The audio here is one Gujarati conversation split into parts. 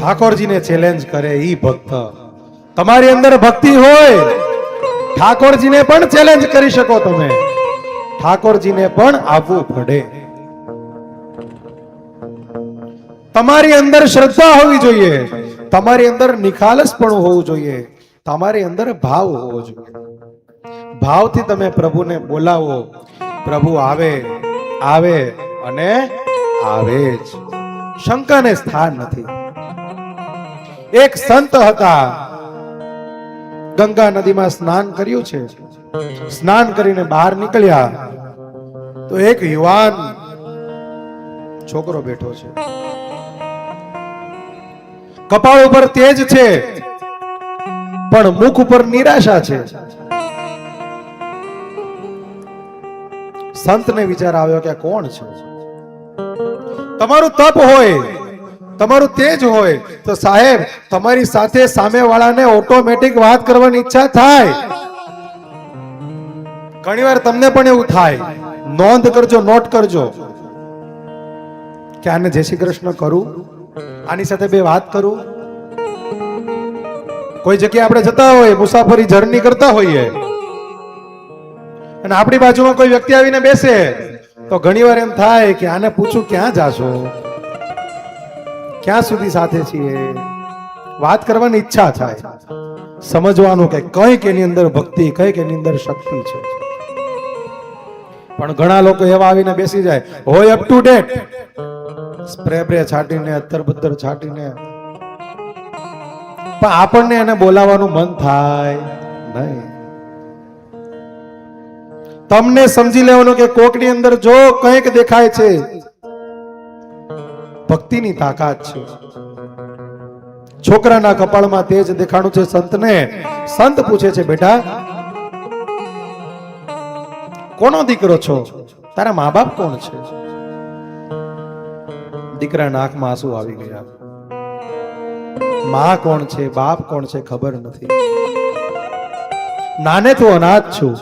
ઠાકોરજીને ચેલેન્જ કરે ઈ ભક્ત. તમારી અંદર ભક્તિ હોય, ઠાકોરજીને પણ ચેલેન્જ કરી શકો તમે. ઠાકોરજીને પણ આવવું પડે. તમારી અંદર શ્રદ્ધા હોવી જોઈએ, તમારી અંદર નિખાલસપણું હોવું જોઈએ, તમારી અંદર ભાવ હોવો જોઈએ. ભાવથી તમે પ્રભુને બોલાવો, પ્રભુ આવે આવે અને આવે જ. શંકાને સ્થાન નથી. એક સંત હતા, ગંગા નદીમાં સ્નાન કર્યું છે. સ્નાન કરીને બહાર નીકળ્યા તો એક યુવાન છોકરો બેઠો છે. કપાળ ઉપર તેજ છે પણ મુખ ઉપર નિરાશા છે. સંતને વિચાર આવ્યો કે કોણ છે? તમારું તપ હોય, તમારું તેજ હોય તો સાહેબ તમારી સાથે સામેવાળાને ઓટોમેટિક વાત કરવાની ઈચ્છા થાય. ઘણીવાર તમને પણ એવું થાય. નોંધ કરજો, નોટ કરજો કે આને જય શ્રી કૃષ્ણ કરું, આની સાથે બે વાત કરું. કોઈ જગ્યાએ આપણે જતા હોય, મુસાફરી જર્ની કરતા હોઈએ અને આપણી બાજુમાં કોઈ વ્યક્તિ આવીને બેસે તો ઘણીવાર એમ થાય કે આને પૂછું ક્યાં જાશો, ક્યાં સુધી સાથે છીએ. વાત કરવાની ઈચ્છા થાય. સમજવાનું કે કંઈક એની અંદર ભક્તિ, કંઈક એની અંદર શક્તિ છે. પણ ઘણા લોકો એવા આવીને બેસી જાય, હોય અપ ટુ ડેટ, સ્પ્રે બ્રે છાટીને, અત્તર બત્તર છાટીને, પણ આપણને એને બોલાવવાનું મન થાય નહીં. તમને સમજી લેવાનું કે કોકની અંદર જો કંઈક દેખાય છે, ભક્તિની તાકાત છે. છોકરાના કપાળમાં તેજ દેખાણું છે સંતને. સંત પૂછે છે, બેટા કોનો દીકરો છો? તારા મા બાપ કોણ છે? દીકરાના આંખમાં આંસુ આવી ગયા. માં કોણ છે, બાપ કોણ છે ખબર નથી. નાને તો અનાથ છું.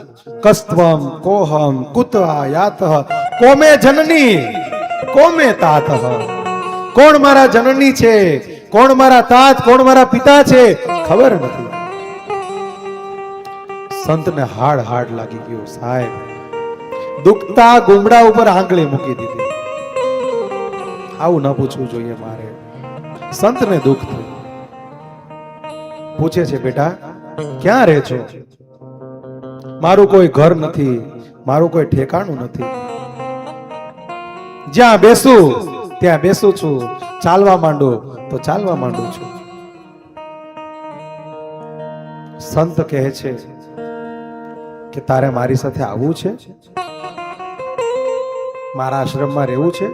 કસ્ત્વમ કોહમ કુતઃ યાતઃ કોમે જનની કોમે તાતઃ. કોણ મારા જનની છે, કોણ મારા તાત, કોણ મારા પિતા છે ખબર નથી. સંતને હાડ હાડ લાગી ગયું. સાહેબ દુખતા ગુમડા ઉપર આંગળી મૂકી દીધી. આવું ન પૂછવું જોઈએ મારે. સંતને દુઃખ થયું. પૂછે છે, બેટા ક્યાં રહે છો? મારું કોઈ ઘર નથી, મારું કોઈ ઠેકાણું નથી. જ્યાં બેસું ત્યાં બેસું છું, ચાલવા માંડું તો ચાલવા માંડું છું. સંત કહે છે કે તારે મારી સાથે આવવું છે, મારા આશ્રમમાં રહેવું છે?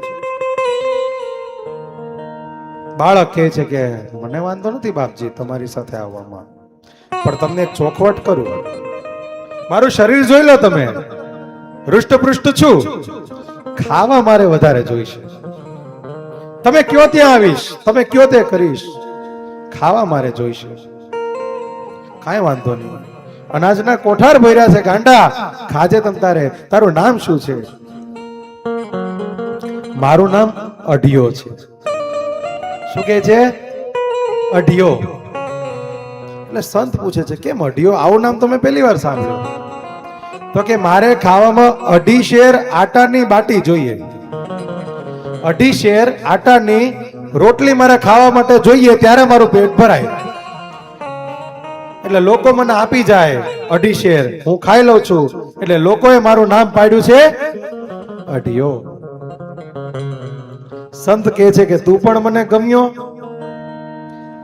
બાળક કહે છે કે મને વાંધો નથી બાપજી તમારી સાથે આવવામાં, પણ તમને એક ચોખવટ કરું. મારું શરીર જોઈ લો તમે, હૃષ્ટપૃષ્ટ છું, ખાવા મારે વધારે જોઈશે. તમે કયો ત્યાં આવીશ, તમે કયો તે કરીશ, ખાવા મારે જોઈશે. કાંઈ વાંધો નહીં, અનાજના કોઠાર ભર્યા છે ગાંડા, ખાજે તમ તારે. તારું નામ શું છે? મારું નામ અઢિયો છે. શું કે છે? અઢિયો. એટલે સંત પૂછે છે કેમ અઢિયો? આવું નામ તમે પહેલી વાર સાંભળ્યું? તો કે મારે ખાવામાં 2.5 શેર આટાની બાટી જોઈએ, 2.5 શેર આટાની રોટલી મારે ખાવા માટે જોઈએ, ત્યારે મારું પેટ ભરાય. એટલે લોકો મને આપી જાય 2.5 શેર, હું ખાઈ લઉં છું. એટલે લોકોએ મારું નામ પાડ્યું છે અઢિયો. સંત કહે છે કે તું પણ મને ગમ્યો,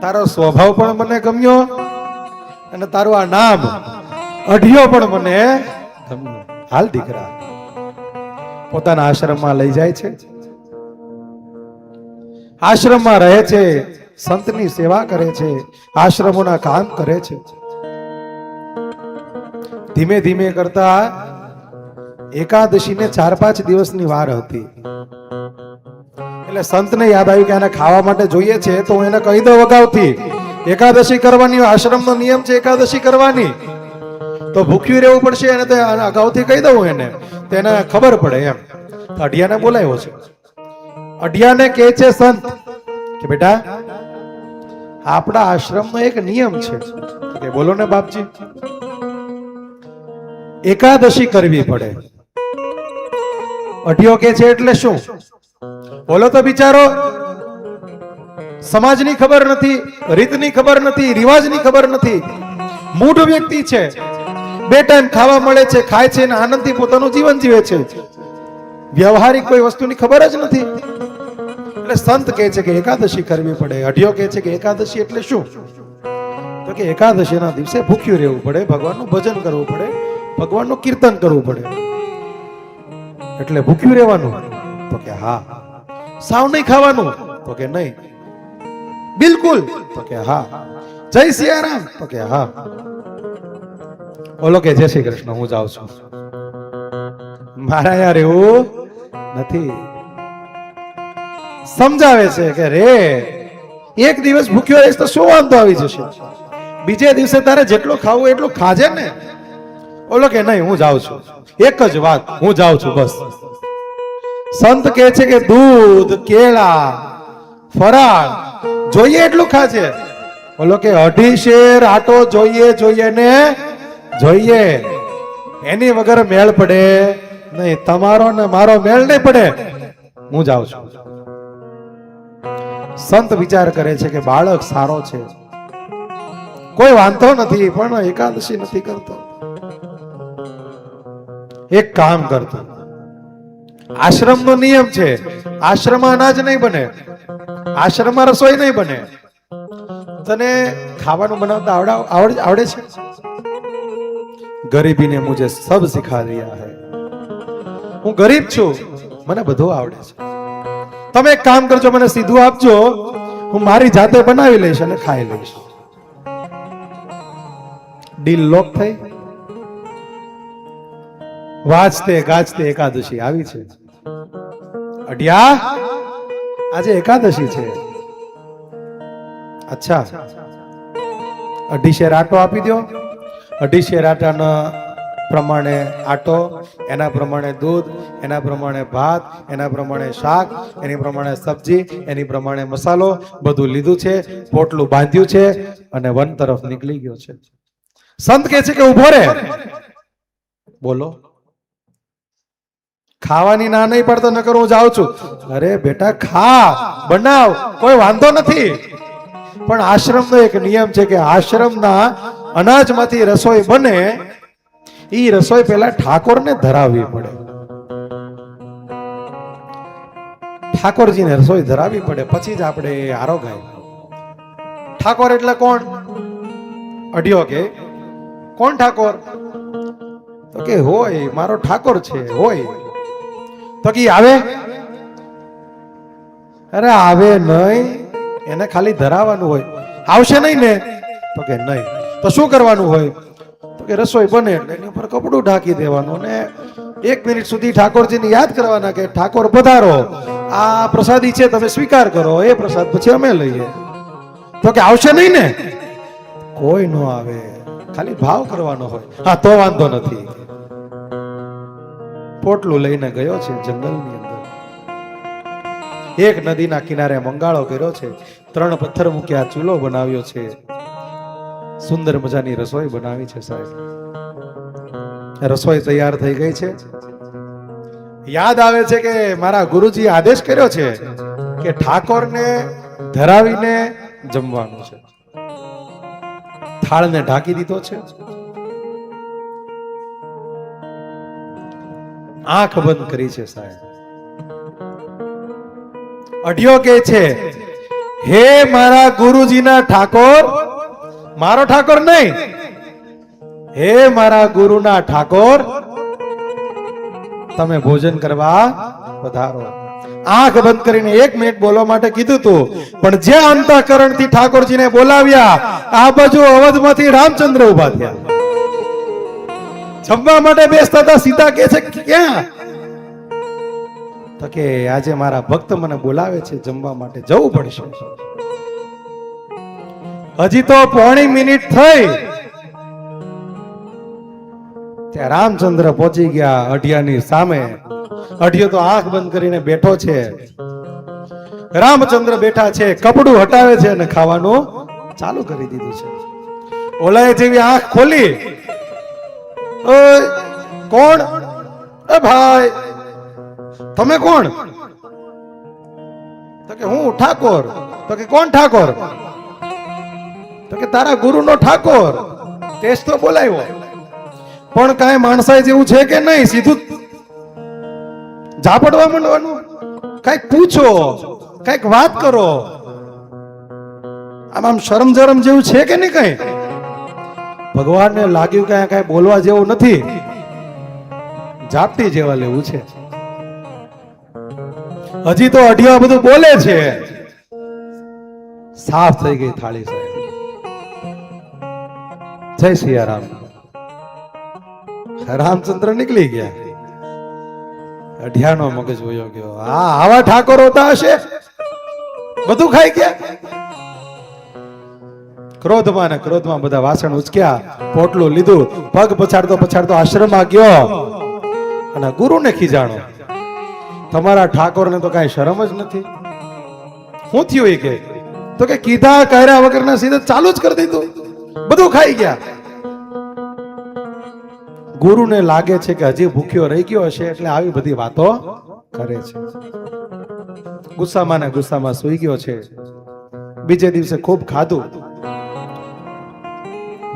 તારો સ્વભાવ પણ મને ગમ્યો, અને તારું આ નામ અઢિયો પણ મને ગમ્યું. હાલ દીકરા. પોતાના આશ્રમમાં લઈ જાય છે, આશ્રમમાં રહે છે, સંતની સેવા કરે છે, આશ્રમોના કામ કરે છે. ધીમે ધીમે કરતા એકાદશીને 4-5 દિવસની વાર હતી. એટલે સંતને યાદ આવ્યું કે આને ખાવા માટે જોઈએ છે, તો હું એને કહી દઉં અગાઉથી એકાદશી કરવાની, આશ્રમનો નિયમ છે એકાદશી કરવાની, તો ભૂખ્યું રહેવું પડશે. એને તો અગાઉથી કહી દઉં એને, તો એને ખબર પડે એમ. અઢિયાને બોલાવ્યો છે. અઢિયાને કહે છે સંત કે બેટા આપણા આશ્રમનો એક નિયમ છે કે બોલો ને બાપજી, એકાદશી કરવી પડે. અઢિયો કે છે એટલે શું? બોલો તો બિચારો. સમાજની ખબર નથી, રીતની ખબર નથી, રિવાજની ખબર નથી, મૂઢ વ્યક્તિ છે. 2 ટાઈમ ખાવા મળે છે, ખાય છે અને આનંદથી પોતાનું જીવન જીવે છે. વ્યવહારિક કોઈ વસ્તુની ખબર જ નથી. એટલે સંત કહે છે કે એકાદશી કરવી પડે. અઢિયો કહે છે કે એકાદશી એટલે શું? તો કે એકાદશીના દિવસે ભૂખ્યું રહેવું પડે, ભગવાનનું ભજન કરવું પડે, ભગવાનનું કીર્તન કરવું પડે. એટલે ભૂખ્યું રહેવાનું? તો કે હા. સાવ નહીં ખાવાનું? તો કે નહીં. બિલકુલ? તો કે હા. જય સિયારામ? તો કે હા. બોલો કે જય શ્રી કૃષ્ણ, હું જાઉં છું. મારા યાર એવું નથી. સમજાવે છે કે રે એક દિવસ ભૂખ્યો રહીશ તો શું વાંધો આવી જશે? બીજે દિવસે તારે જેટલું ખાવું એટલું ખાજે ને. બોલો કે નહીં, હું જાઉં છું. એક જ વાત, હું જાઉં છું બસ. સંત કહે છે કે દૂધ, કેળા, ફરાળ જોઈએ એટલું ખાજે. બોલો કે 2.5 શેર આટો જોઈએ ને જોઈએ. એની વગર મેળ પડે નહીં. તમારો ને મારો મેળ નહીં પડે. હું જાઉં છું. સંત વિચાર કરે છે કે બાળક સારો છે, કોઈ વાંધો નથી, પણ એકાદશી નથી કરતો. એક કામ કરતો. આશ્રમનો નિયમ છે, આશ્રમમાં અનાજ નહીં બને, આશ્રમમાં રસોઈ નહીં બને. તને ખાવાનું બનાવતા આવડે છે? ગરીબી ને મુझे सब सिखा दिया है. હું ગરીબ છું, મને બધું આવડે છે. તમે એક કામ કરજો, મને સીધું આપજો, હું મારી જાતે બનાવી લઈશ અને ખાઈ લઈશ. ડીલ લોક થઈ. વાંચતે ગાજતે એકાદશી આવી છે. અઢિયા, આજે એકાદશી છે. અચ્છા, 2.5 શેર આટો આપી દો. 2.5 શેર આટાના પ્રમાણે આટો, એના પ્રમાણે દૂધ, એના પ્રમાણે ભાત, એના પ્રમાણે શાક, એની પ્રમાણે સબ્જી, એની પ્રમાણે મસાલો, બધું લીધું છે, પોટલું બાંધ્યું છે અને વન તરફ નીકળી ગયો છે. સંત કહે છે કે ઉભો રે. બોલો, ખાવાની ના નહીં પડતો, નકર હું જાઉં છું. અરે બેટા, ખા, બનાવ, કોઈ વાંધો નથી. પણ આશ્રમનો એક નિયમ છે કે આશ્રમના અનાજમાંથી રસોઈ બને, ઈ રસોઈ પહેલા ઠાકોરને ધરાવવી પડે. ઠાકોરજીને રસોઈ ધરાવવી પડે, પછી જ આપણે આરો ગાય. ઠાકોર એટલે કોણ? અઢિયો કે કોણ ઠાકોર? તો કે હોય, મારો ઠાકોર છે. હોય તો કે આવે? અરે આવે નહીં, એને ખાલી ધરાવવાનું હોય. આવશે નહીં ને? તો કે નહીં. તો શું કરવાનું હોય? તો કે રસોઈ બને એટલે એની ઉપર કપડું ઢાંકી દેવાનું ને 1 મિનિટ સુધી ઠાકોરજીને યાદ કરવાના કે ઠાકોર પધારો, આ પ્રસાદી છે, તમે સ્વીકાર કરો. એ પ્રસાદ પછી અમે લઈએ. તો કે આવશે નહીં ને? કોઈ ન આવે, ખાલી ભાવ કરવાનો હોય. હા, તો વાંધો નથી. પોટલું લઈને ગયો છે જંગલની અંદર. એક નદીના કિનારે મંગાળો કર્યો છે, 3 પથ્થર મૂક્યા, ચૂલો બનાવ્યો છે, સુંદર મજાની રસોઈ બનાવી છે. સાહેબ, રસોઈ તૈયાર થઈ ગઈ છે. યાદ આવે છે કે મારા ગુરુજી આદેશ કર્યો છે કે ઠાકોરને ધરાવીને જમવાનું છે. થાળને ઢાંકી દીધો છે. આંખ બંધ કરી છે. સાહેબ, અઢિયો કે છે, હે મારા ગુરુજીના ઠાકોર, મારો ઠાકોર નહીં, હે મારા ગુરુના ઠાકોર, તમે ભોજન કરવા પધારો. આંખ બંધ કરીને 1 મિનિટ બોલવા માટે કીધું તું, પણ જે અંતઃકરણથી ઠાકોરજીને બોલાવ્યા, આ બાજુ અવધમાંથી રામચંદ્ર ઉભા થયા. જમવા માટે બેસતા હતા. સીતા કહે છે ક્યાં? તો કે આજે મારા ભક્ત મને બોલાવે છે જમવા માટે, જવું પડશે. હજી તો 1/2 મિનિટ થઈ ત્યાં રામચંદ્ર પહોંચી ગયા અઢિયાની સામે. અઢિયો તો આંખ બંધ કરીને બેઠો છે. રામચંદ્ર બેઠા છે, કપડું હટાવે છે અને ખાવાનું ચાલુ કરી દીધું છે. ઓલાએ જેવી આંખ ખોલી, ઓય કોણ? એ ભાઈ તમે કોણ? તો કે હું ઠાકોર. તો કે કોણ ઠાકોર? તો કે તારા ગુરુનો ઠાકોર. તેજ તો બોલાવ્યો, પણ કાંઈ માણસાઈ જેવું છે કે નહીં? સીધું ઝાપડવા માંડવાનું. કઈક પૂછો, કઈક વાત કરો. આમ શરમ જરમ જેવું છે કે નહીં? કઈ ભગવાનને લાગ્યું કે કઈ બોલવા જેવું નથી, ઝાપટી જેવા લેવું છે. હજી તો અઢિયા બધું બોલે છે. સાફ થઈ ગઈ થાળી સાહેબ. જય સિયારામ. રામચંદ્ર નીકળી ગયા. અઢિયાનો મગજ વયો ગયો. હા, આવા ઠાકોર હોતા હશે, બધું ખાઈ ગયા. ક્રોધમાં ને ક્રોધમાં બધા વાસણ ઉચક્યા, પોટલું લીધું, પગ પછાડતો પછાડતો આશ્રમમાં ગયો અને ગુરુને ખીજાણો. તમારા ઠાકોરને તો કાંઈ શરમ જ નથી. શું થયું એ કે? તો કે કીધા કર્યા વગરના સીધા ચાલુ જ કરી દીધું, બધું ખાઈ ગયા. ગુરુને લાગે છે કે હજી ભૂખ્યો રહી ગયો હશે એટલે આવી બધી વાતો કરે છે. ગુસ્સામાં ને ગુસ્સામાં સૂઈ ગયો છે. બીજે દિવસે ખૂબ ખાધું.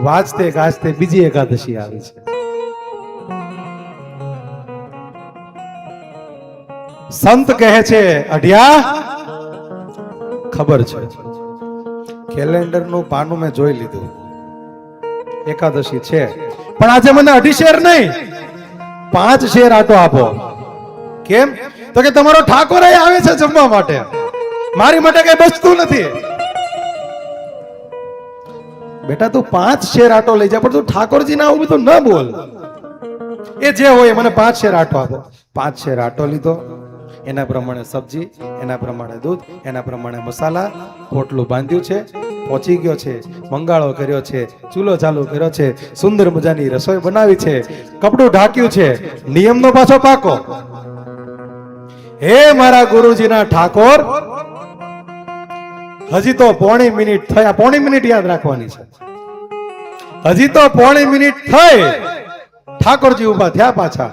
વાજતે ગાજતે બીજી એકાદશી આવી છે. સંત કહે છે, અઢિયા ખબર છે, કેલેન્ડર નું પાનું મેં જોઈ લીધું, એકાદશી છે, પણ આજે મને 2.5 શેર નહીં 5 શેર આટો આપો. કેમ? તો કે તમારો ઠાકોર આવે છે જમવા માટે, મારી માટે કઈ બચતું નથી. બેટા તું 5 શેર આટો લઈ જા, પણ તું ઠાકોરજી ના આવું બધું ન બોલ. એ જે હોય મને 5 શેર આટો આપો. 5 શેર આટો લીધો, એના પ્રમાણે સબ્જી, એના પ્રમાણે દૂધ, એના પ્રમાણે મસાલા, પોટલું બાંધ્યું છે, પહોંચી ગયો છે, મંગાળો કર્યો છે, ચૂલો ચાલુ કર્યો છે, સુંદર મજાની રસોઈ બનાવી છે, કપડું ઢાંક્યું છે, નિયમનો પાછો પાકો. હે મારા ગુરુજીના ઠાકોર, હજી તો 1.5 મિનિટ થયા. 1.5 મિનિટ યાદ રાખવાની છે. હજી તો 1.5 મિનિટ થઈ, ઠાકોરજી ઉભા થયા પાછા.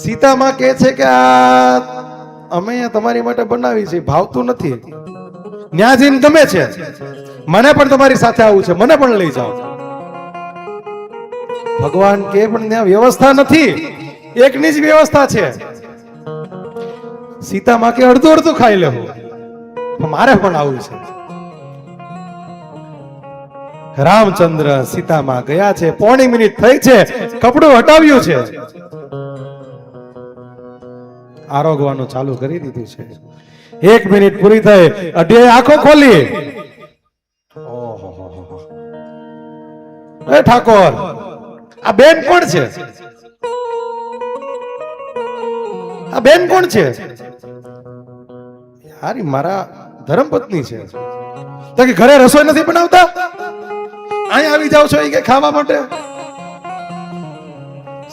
સીતામાં કહે છે કે આ અમે અહીંયા તમારી માટે બનાવી છે, ભાવતું નથી. ન્યા જઈને ગમે છે, મને પણ તમારી સાથે આવવું છે, મને પણ લઈ જાઓ. ભગવાન કે પણ ત્યાં વ્યવસ્થા નથી, એકની જ વ્યવસ્થા છે. સીતામાં કે અડધું અડધું ખાઈ લેવું, મારે પણ આવું છે. રામચંદ્ર સીતામાં ગયા છે, 1.5 મિનિટ થઈ છે, કપડું હટાવ્યું છે, આરોગવાનું ચાલુ કરી દીધું છે. 1 મિનિટ પૂરી થઈ, અઢિયાએ આંખો ખોલી. એ ઠાકોર, આ બેન કોણ છે? આ બેન કોણ છે? યાર મારા ધર્મપત્ની છે. તો કે ઘરે રસોઈ નથી બનાવતા, અહીં આવી જાવ છો એ કે ખાવા માટે?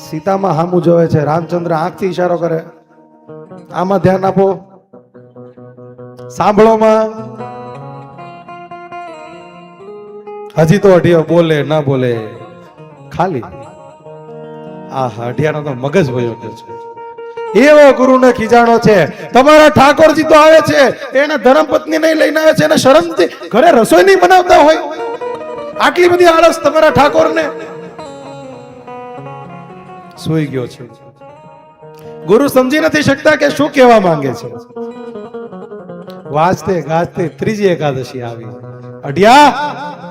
સીતામાં હામું જોવે છે. રામચંદ્ર આંખથી ઈશારો કરે, આમાં ધ્યાન આપો, સાંભળોમાં. હજી તો અઢિયો બોલે ના બોલે, ખાલી. આ અઢિયાનો તો મગજ વયો ગયો છે. એવો ગુરુને ખીજાણો છે. તમારા ઠાકોરજી તો આવે છે, એના ધર્મપત્ની નહીં લઈને આવે છે, એને શરમથી ઘરે રસોઈ નહીં બનાવતા હોય. આટલી બધી આળસ તમારા ઠાકોરને. સૂઈ ગયો છે. ગુરુ સમજી નથી શકતા કે શું કહેવા માંગે છે. વાજતે ગાજતે ત્રીજી એકાદશી આવી. અઢિયા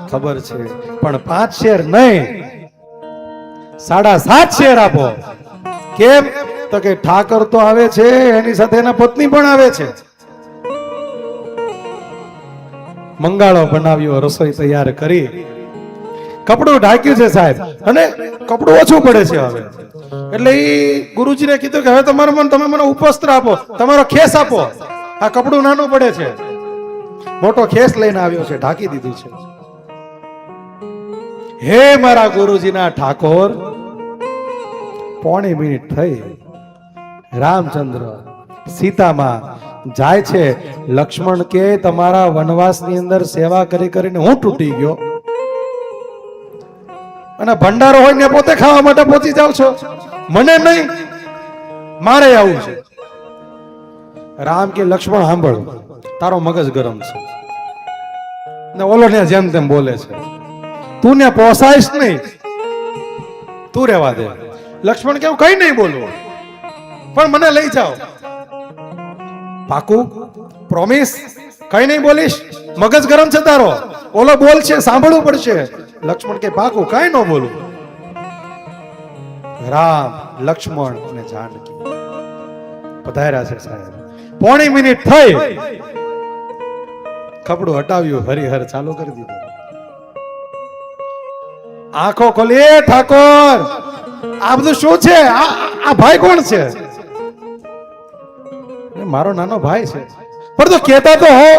ખબર છે, પણ 5 શેર નહીં 7.5 શેર આપો. કેમ? તો કે ઠાકર તો આવે છે, એની સાથે એના પત્ની પણ આવે છે. મંગાળો બનાવ્યો, રસોઈ તૈયાર કરી, કપડું ઢાંક્યું છે સાહેબ, અને કપડું ઓછું પડે છે હવે. એટલે એ ગુરુજીને કીધું કે હવે તમે મને ઉપસ્ત્ર આપો, તમારો ખેસ આપો. આ કપડું નાનું પડે છે. મોટો ખેસ લઈને આવ્યો છે, ઢાંકી દીધું છે. હે મારા ગુરુજીના ઠાકોર, 1.5 મિનિટ થઈ. રામચંદ્ર સીતામાં જાય છે. લક્ષ્મણ કે તમારા વનવાસની અંદર સેવા કરી કરીને હું તૂટી ગયો અને ભંડારો હોય ને પોતે ખાવા માટે પહોંચી જાવ છો, મને નહીં, મારે આવું છે. રામ કે લક્ષ્મણ સાંભળ, તારો મગજ ગરમ છે ને ઓલો ને જેમ તેમ બોલે છે, તું ને પોસાઈશ નહીં, તું રહેવા દે. લક્ષ્મણ કેવું કઈ નહીં બોલવું, પણ મને લઈ જાઓ. પાકું? પ્રોમિસ? કઈ નહીં બોલીશ? મગજ ગરમ છે તારો, ઓલો બોલ છે, સાંભળવું પડશે. લક્ષ્મણ કે પાકું, કઈ ન બોલું. રામ, લક્ષ્મણ અને જાનકી પધાર્યા છે સાહેબ. પોણી મિનિટ થઈ, કપડું હટાવ્યું, હરિહર ચાલુ કરી દીધું. આંખો ખોલી, ઠાકોર આ બધું શું છે? આ ભાઈ કોણ છે? મારો નાનો ભાઈ છે. પણ તો કહેતા તો હો,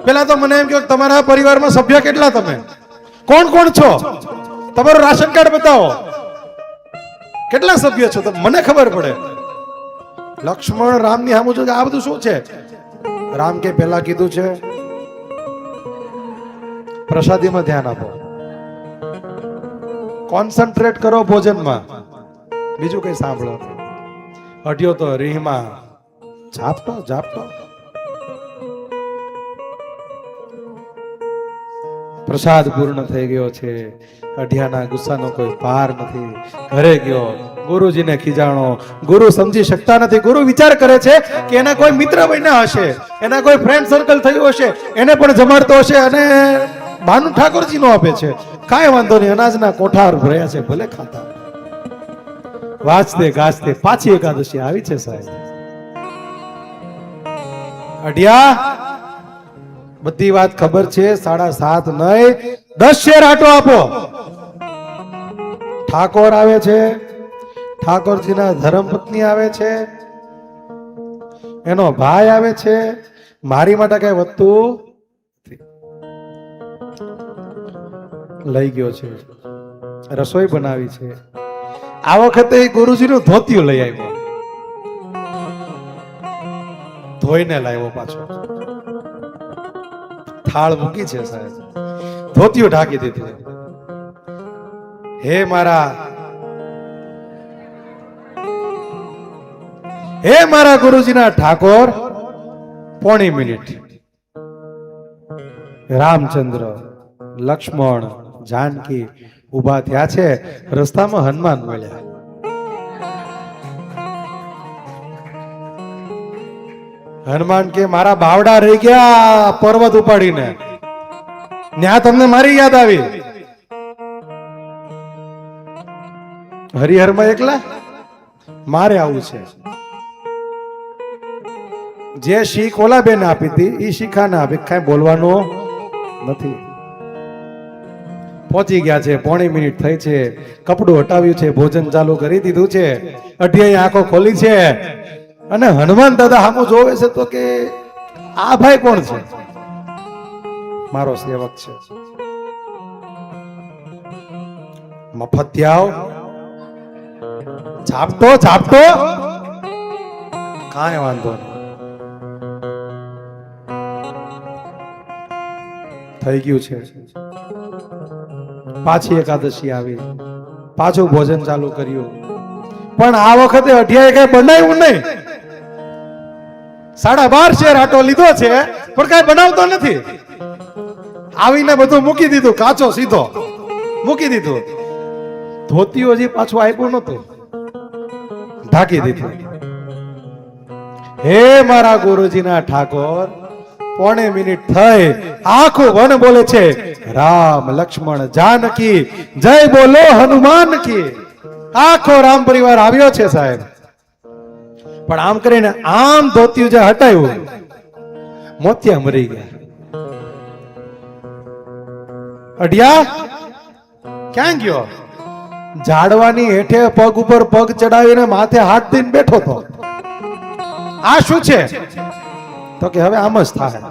પેલા તો મને એમ કહો તમારા પરિવારમાં સભ્ય કેટલા, તમે કોણ કોણ છો, તમારું રાશન કાર્ડ બતાવો, કેટલા સભ્ય છો, તો મને ખબર પડે. લક્ષ્મણ રામની સામું જો આ બધું શું છે? રામ કે પેલા કીધું છે પ્રસાદીમાં ધ્યાન આપો, કોન્સન્ટ્રેટ કરો ભોજનમાં, બીજું કઈ સાંભળો. અઢ્યો તો રીહમાં ઝાપટો ઝાપટો. પ્રસાદ પૂર્ણ થઈ ગયો છે. અઢિયાના ગુસ્સાનો કોઈ પાર નથી. ઘરે ગયો, ગુરુજીને ખીજાણો. ગુરુ સમજી શકતા નથી. ગુરુ વિચાર કરે છે કે એના કોઈ મિત્ર બન્યા હશે, એના કોઈ ફ્રેન્ડ સર્કલ થયું હશે, એને પણ જમાડતો હશે અને બાનું ઠાકોરજી નો આપે છે. કાંઈ વાંધો નહીં, અનાજના કોઠાર ભર્યા છે, ભલે ખાતા. વાંચતે ગાજતે પાછી એકાદશી આવી છે સાહેબ. અઢિયા બધી વાત ખબર છે. 7.5 નહીં 10 શેર આટો આપો. ઠાકોર આવે છે, ઠાકોરજીના ધર્મપત્ની આવે છે, એનો ભાઈ આવે છે. મારી માટે કઈ વધતું લઈ ગયો છે, રસોઈ બનાવી છે. આ વખતે ગુરુજીનું ધોતિયું લઈ આવ્યો, ધોઈને લાવ્યો પાછો. થાળ મૂકી છે સાહેબ, ધોતિયું ઢાંકી દીધું. હે મારા ગુરુજીના ઠાકોર, પોણી મિનિટ. રામચંદ્ર, લક્ષ્મણ, જાનકી ઉભા થયા છે. રસ્તામાં હનુમાન મળ્યા. હનુમાન કે મારા બાવડા રહી ગયા પર્વત ઉપાડીને, ન્યા તમને મારી યાદ આવી. હરિહરમાં એકલા, મારે આવું છે. જે શીખ ઓલા બેન આપી હતી એ શીખાને આપી, કઈ બોલવાનું નથી. પહોંચી ગયા છે. પોણી મિનિટ થઈ છે. કપડું હટાવ્યું છે, ભોજન ચાલુ કરી દીધું છે. અઢિયાઈ આંખો ખોલી છે અને હનુમાન દાદા સામું જોવે છે તો કે આ ભાઈ કોણ છે? મારો સેવક છે. મફતિયાઓ, ઝાપટો ઝાપટો, કાંઈ વાંધો નહીં, થઈ ગયું છે. પાછી એકાદશી આવી, પાછું ભોજન ચાલુ કર્યું. પણ આ વખતે અઢિયાએ કઈ બનાવ્યું નહીં. 12.5 શેર આટો લીધો છે પણ કઈ બનાવતો નથી. આવીને બધું મૂકી દીધું, કાચો સીધો મૂકી દીધું. ધોતિયો હજી પાછું આપ્યું નતું, ઢાંકી દીધું. હે મારા ગુરુજીના ઠાકોર, પોણે મિનિટ થઈ, આખું વન બોલે છે રામ લક્ષ્મણ જાનકી જય બોલો હનુમાન કી. આખો રામ પરિવાર આવ્યો છે સાહેબ. પણ આમ કરીને આમ ધોતિયું જે હટાયું, મોતિયા મરી ગયા. અઢિયા ક્યાં ગયો? ઝાડવાની હેઠે પગ ઉપર પગ ચડાવીને માથે હાથ દઈને બેઠો હતો. આ શું છે? તો કે હવે આમ જ થાય.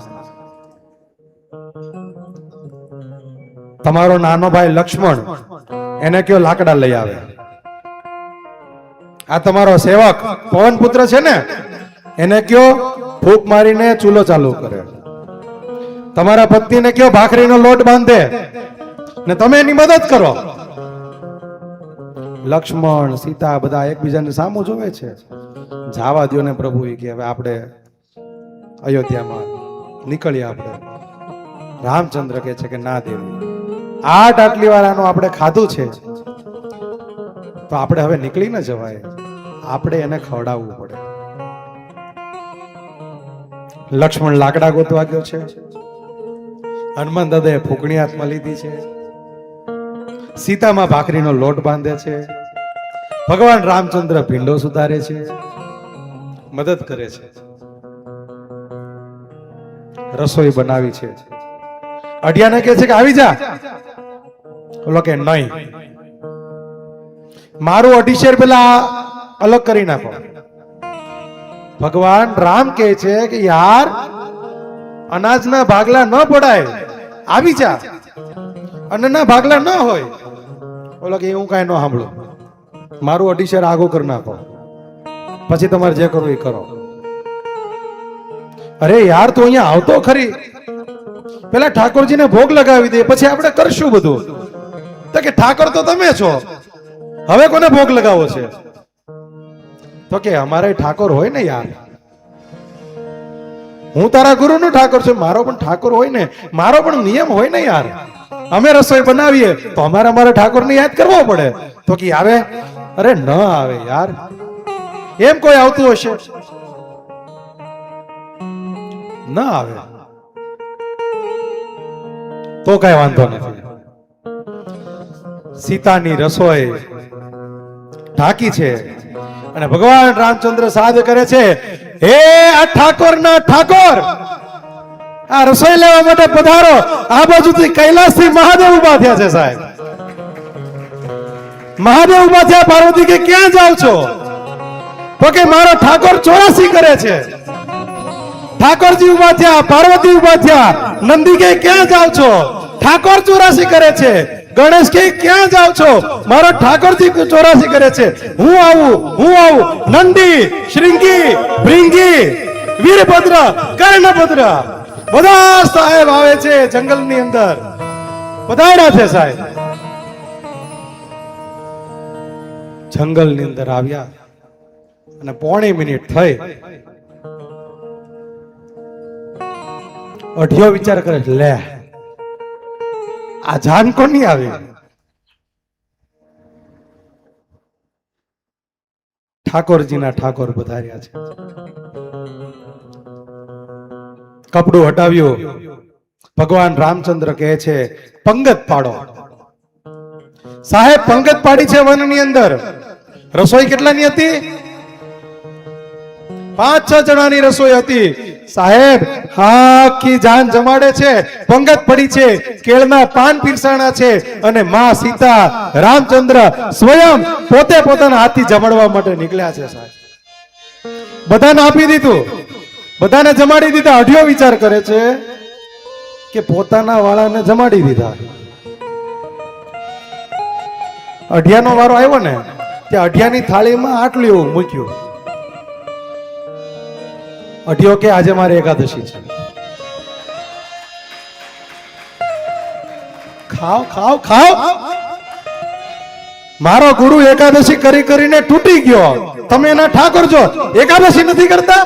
તમારો નાનો ભાઈ લક્ષ્મણ, એને કયો લાકડા લઈ આવે. આ તમારો સેવક પવન પુત્ર છે ને, એને કયો ફૂંક મારીને ચૂલો ચાલુ કરે. તમારા પત્નીને કયો ભાખરીનો લોટ બાંધે ને તમે એની મદદ કરો. લક્ષ્મણ સીતા બધા એકબીજાને સામું જોવે છે. જાવા દ્યો ને પ્રભુ કે હવે આપણે અયોધ્યામાં નીકળીએ. આપણે રામચંદ્ર કહે છે કે ના દેવી, આટલી વાર આનું આપણે ખાધું છે તો આપણે હવે નીકળી ન જવાય, આપણે એને ખવડાવવું પડે. લક્ષ્મણ લાકડા ગોતવા ગયો છે. હનુમાન દાદાએ ફૂંકણી હાથમાં લીધી છે. સીતામાં ભાખરીનો લોટ બાંધે છે. ભગવાન રામચંદ્ર ભીંડો સુધારે છે, મદદ કરે છે. રસોઈ બનાવી છે. અઢિયાને કહે છે કે આવી જા. બોલો કે નહીં, મારું 2.5 શેર પેલા અલગ કરી નાખો. ભગવાન રામ કહે છે કે યાર અનાજના ભાગલા ન પડાય, આવી જા. અન્નના ભાગલા ન હોય. બોલો કે હું કાંઈ ન સાંભળું, મારું 2.5 શેર આગો કરી નાખો, પછી તમારે જે કરવું એ કરો. અરે યાર તું અહીંયા આવતો ખરી, પેલા ઠાકોરજીને ભોગ લગાવી દે, પછી આપણે કરશું બધું. તો કે ઠાકોર તો તમે છો, હવે કોને ભોગ લગાવો છે? તો કે અમારે ઠાકોર હોય ને યાર, હું તારા ગુરુનો ઠાકોર છું, મારો પણ ઠાકોર હોય ને, મારો પણ નિયમ હોય ને યાર. અમે રસોઈ બનાવીએ તો અમારા ઠાકોરને યાદ કરવો પડે. તો કે આવે? અરે ન આવે યાર. એમ કોઈ આવતું હશે? ન આવે તો કઈ વાંધો નથી. સીતાની રસોઈ ઢાકી છે અને ભગવાન રામચંદ્ર સાદ કરે છે, હે આ ઠાકોરના ઠાકોર, આ રસોઈ લેવા માટે પધારો. આ બાજુથી કૈલાસથી મહાદેવ ઉભા થયા છે સાહેબ. મહાદેવ ઉભા થયા. પાર્વતી કે ક્યાં જાવ છો? તો કે મારો ઠાકોર 84 કરે છે. ઠાકોરજી ઉભા થયા, પાર્વતી ઉભા થયા. નંદી કે ક્યાં જાવ છો? ઠાકોર 84 કરે છે. ગણેશ કે ક્યાં જાવ છો? મારો ઠાકોરજી 84 કરે છે. હું આવું. નંદી, શ્રીંગી, ભૃંગી, વીરભદ્ર, કર્ણભદ્ર બધા સાહેબ આવે છે જંગલની અંદર. પધાર્યા છે સાહેબ. જંગલની અંદર આવ્યા અને 1.5 મિનિટ થઈ. અઢિયો વિચાર કરે, લે આ જાન કોની આવી? ઠાકોરજીના ઠાકોર પધાર્યા છે. કપડું હટાવ્યું. ભગવાન રામચંદ્ર કહે છે પંગત પાડો. સાહેબ પંગત પાડી છે વનની અંદર. રસોઈ કેટલાની હતી? 5-6 જણાની રસોઈ હતી. સાહેબ આખી જાન જમાડે છે. પંગત પડી છે, કેળના પાન પીરસાણા છે અને માં સીતા રામચંદ્ર સ્વયં પોતે પોતાના હાથથી જમાડવા માટે નીકળ્યા છે સાહેબ. બધાને આપી દીધું, બધાને જમાડી દીધા. અઢિયો વિચાર કરે છે કે પોતાના વાળાને જમાડી દીધા. અઢિયાનો વારો આવ્યો ને, ત્યાં અઢિયાની થાળીમાં આટલું એવું મૂક્યું. અઢિયો કે આજે મારે એકાદશી છે, ખાઓ ખાઓ ખાઓ. મારો ગુરુ એકાદશી કરી કરીને તૂટી ગયો, તમે એના ઠાકોર છો, એકાદશી નથી કરતા?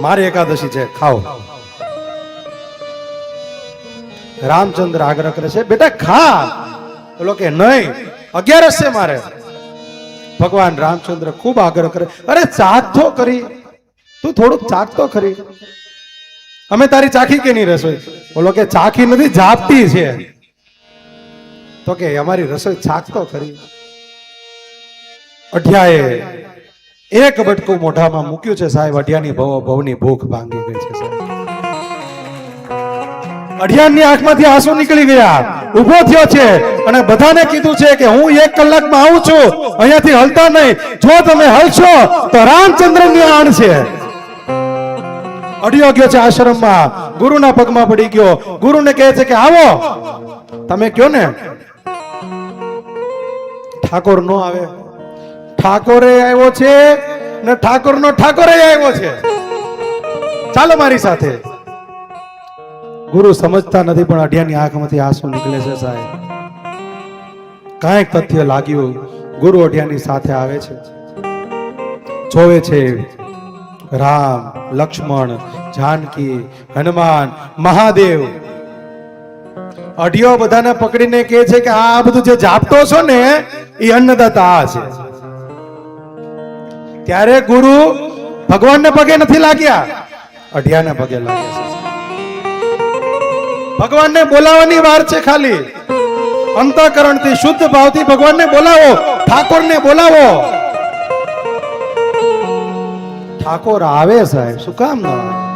મારે એકાદશી છે, ખાઓ. રામચંદ્ર આગ્રહ કરે છે, બેટા ખા. બોલો કે નહીં, 11 છે મારે. ભગવાન રામચંદ્ર ખૂબ આગ્રહ કરે, અરે ચાખ તો કરી, તું થોડુંક ચાખ તો ખરી. અમે તારી ચાખી કે નહીં રસોઈ? બોલો કે ચાખી નથી, જાપતી છે. તો કે અમારી રસોઈ ચાખ તો ખરી. અઢિયાએ એક બટકું મોઢામાં મૂક્યું છે સાહેબ. અઢિયાની ભવની ભૂખ ભાંગી ગઈ છે સાહેબ. અઢિયાની આંખમાંથી આંસુ નીકળી ગયા. ઉભો થયો છે અને બધાને કીધું છે કે હું 1 કલાકમાં આવું છું, અહીંયાથી હલતા નહીં. જો તમે હલશો તો રામચંદ્રની આણ છે. અઢિયો ગયો છે આશ્રમમાં, ગુરુના પગમાં પડી ગયો. ગુરુને કહે છે કે આવો, તમે કયો ને. ઠાકોર નો આવે. ઠાકોરે આવ્યો છે ને ઠાકોરનો ઠાકોરે આવ્યો છે. ચાલો મારી સાથે. ગુરુ સમજતા નથી, પણ અઢિયાની આંખમાંથી આંસુ નીકળે છે સાહેબ. કાંઈક તથ્ય લાગ્યું. ગુરુ અઢિયાની સાથે આવે છે, જોવે છે રામ, લક્ષ્મણ, જાનકી, હનુમાન, મહાદેવ. અઢિયો બધાને પકડીને કહે છે કે આ બધું જે જાપટો છો ને એ અન્નદાતા આ છે. ત્યારે ગુરુ ભગવાનને પગે નથી લાગ્યા, અઢિયાને પગે લાગ્યા છે. ભગવાનને બોલાવવાની વાર છે ખાલી. અંતઃકરણથી શુદ્ધ ભાવથી ભગવાનને બોલાવો, ઠાકોરને બોલાવો. ઠાકોર આવે સાહેબ, શું કામ ના આવે?